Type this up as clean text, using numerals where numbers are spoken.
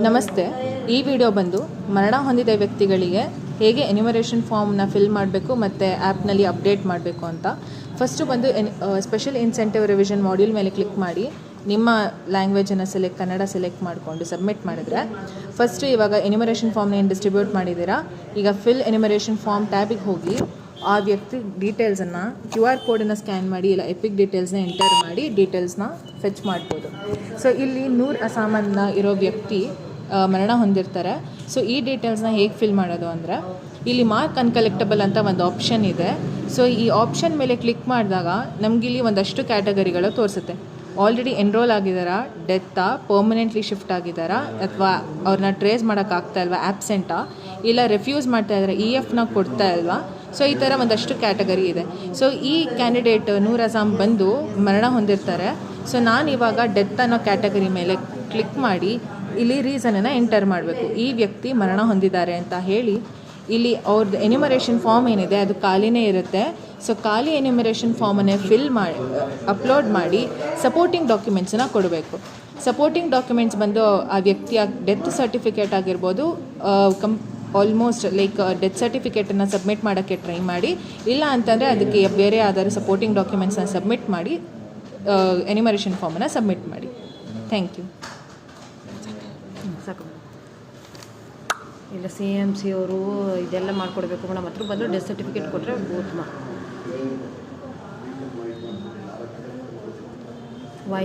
ನಮಸ್ತೆ. ಈ ವಿಡಿಯೋ ಬಂದು ಮರಣ ಹೊಂದಿದ ವ್ಯಕ್ತಿಗಳಿಗೆ ಹೇಗೆ ಎನ್ಯುಮರೇಷನ್ ಫಾರ್ಮ್ನ ಫಿಲ್ ಮಾಡಬೇಕು ಮತ್ತು ಆ್ಯಪ್ನಲ್ಲಿ ಅಪ್ಡೇಟ್ ಮಾಡಬೇಕು ಅಂತ. ಫಸ್ಟು ಬಂದು ಸ್ಪೆಷಲ್ ಇನ್ಸೆಂಟಿವ್ ರಿವಿಷನ್ ಮಾಡ್ಯೂಲ್ ಮೇಲೆ ಕ್ಲಿಕ್ ಮಾಡಿ ನಿಮ್ಮ ಲ್ಯಾಂಗ್ವೇಜನ್ನು ಕನ್ನಡ ಸೆಲೆಕ್ಟ್ ಮಾಡಿಕೊಂಡು ಸಬ್ಮಿಟ್ ಮಾಡಿದರೆ ಫಸ್ಟು ಇವಾಗ ಎನ್ಯುಮರೇಷನ್ ಫಾರ್ಮ್ನ ಏನು ಡಿಸ್ಟ್ರಿಬ್ಯೂಟ್ ಮಾಡಿದ್ದೀರಾ, ಈಗ ಫಿಲ್ ಎನ್ಯುಮರೇಷನ್ ಫಾರ್ಮ್ ಟ್ಯಾಬಿಗೆ ಹೋಗಿ ಆ ವ್ಯಕ್ತಿ ಡೀಟೇಲ್ಸನ್ನು QR ಕೋಡನ್ನು ಸ್ಕ್ಯಾನ್ ಮಾಡಿ ಇಲ್ಲ ಎಪಿಕ್ ಡೀಟೇಲ್ಸ್ನ ಎಂಟರ್ ಮಾಡಿ ಡೀಟೇಲ್ಸ್ನ ಫೆಚ್ ಮಾಡ್ಬೋದು. ಸೊ ಇಲ್ಲಿ ನೂರ್ ಅಸಾಮನ್ನ ಇರೋ ವ್ಯಕ್ತಿ ಮರಣ ಹೊಂದಿರ್ತಾರೆ. ಸೊ ಈ ಡೀಟೇಲ್ಸ್ನ ಹೇಗೆ ಫಿಲ್ ಮಾಡೋದು ಅಂದರೆ ಇಲ್ಲಿ ಮಾರ್ಕ್ ಅನ್ಕಲೆಕ್ಟಬಲ್ ಅಂತ ಒಂದು ಆಪ್ಷನ್ ಇದೆ. ಸೊ ಈ ಆಪ್ಷನ್ ಮೇಲೆ ಕ್ಲಿಕ್ ಮಾಡಿದಾಗ ನಮಗಿಲ್ಲಿ ಒಂದಷ್ಟು ಕ್ಯಾಟಗರಿಗಳು ತೋರಿಸುತ್ತೆ. ಆಲ್ರೆಡಿ ಎನ್ರೋಲ್ ಆಗಿದ್ದಾರಾ, ಡೆತ್ತಾ, ಪರ್ಮನೆಂಟ್ಲಿ ಶಿಫ್ಟ್ ಆಗಿದ್ದಾರಾ, ಅಥವಾ ಅವ್ರನ್ನ ಟ್ರೇಸ್ ಮಾಡೋಕ್ಕಾಗ್ತಾ ಇಲ್ವಾ, ಆ್ಯಬ್ಸೆಂಟಾ, ಇಲ್ಲ ರೆಫ್ಯೂಸ್ ಮಾಡ್ತಾ ಇದ್ದಾರೆ, EFನ ಕೊಡ್ತಾ ಇಲ್ವಾ. ಸೊ ಈ ಥರ ಒಂದಷ್ಟು ಕ್ಯಾಟಗರಿ ಇದೆ. ಸೊ ಈ ಕ್ಯಾಂಡಿಡೇಟ್ ನೂರ್ ಅಸಾಮ್ ಬಂದು ಮರಣ ಹೊಂದಿರ್ತಾರೆ. ಸೊ ನಾನು ಇವಾಗ ಡೆತ್ ಅನ್ನೋ ಕ್ಯಾಟಗರಿ ಮೇಲೆ ಕ್ಲಿಕ್ ಮಾಡಿ ಇಲ್ಲಿ ರೀಸನನ್ನು ಎಂಟರ್ ಮಾಡಬೇಕು. ಈ ವ್ಯಕ್ತಿ ಮರಣ ಹೊಂದಿದ್ದಾರೆ ಅಂತ ಹೇಳಿ ಇಲ್ಲಿ ಅವ್ರದ್ದು ಎನ್ಯುಮರೇಷನ್ ಫಾರ್ಮ್ ಏನಿದೆ ಅದು ಖಾಲಿನೇ ಇರುತ್ತೆ. ಸೊ ಖಾಲಿ ಎನ್ಯುಮರೇಷನ್ ಫಾರ್ಮನ್ನೇ ಫಿಲ್ ಮಾಡಿ ಅಪ್ಲೋಡ್ ಮಾಡಿ ಸಪೋರ್ಟಿಂಗ್ ಡಾಕ್ಯುಮೆಂಟ್ಸನ್ನು ಕೊಡಬೇಕು. ಸಪೋರ್ಟಿಂಗ್ ಡಾಕ್ಯುಮೆಂಟ್ಸ್ ಬಂದು ಆ ವ್ಯಕ್ತಿಯ ಡೆತ್ ಸರ್ಟಿಫಿಕೇಟ್ ಆಗಿರ್ಬೋದು, ಆಲ್ಮೋಸ್ಟ್ ಡೆತ್ ಸರ್ಟಿಫಿಕೇಟನ್ನು ಸಬ್ಮಿಟ್ ಮಾಡೋಕ್ಕೆ ಟ್ರೈ ಮಾಡಿ. ಇಲ್ಲ ಅಂತಂದರೆ ಅದಕ್ಕೆ ಬೇರೆ ಯಾವ್ದಾದ್ರು ಸಪೋರ್ಟಿಂಗ್ ಡಾಕ್ಯುಮೆಂಟ್ಸನ್ನ ಸಬ್ಮಿಟ್ ಮಾಡಿ ಎನ್ಯುಮರೇಷನ್ ಫಾರ್ಮನ್ನು ಸಬ್ಮಿಟ್ ಮಾಡಿ. Thank you. ಸಾಕು ಇಲ್ಲ CMC ಅವರು ಇದೆಲ್ಲ ಮಾಡಿಕೊಡ್ಬೇಕು ಮೇಡಮ್. ಹತ್ರ ಬಂದು ಡೆತ್ ಸರ್ಟಿಫಿಕೇಟ್ ಕೊಟ್ಟರೆ ಉತ್ತಮ.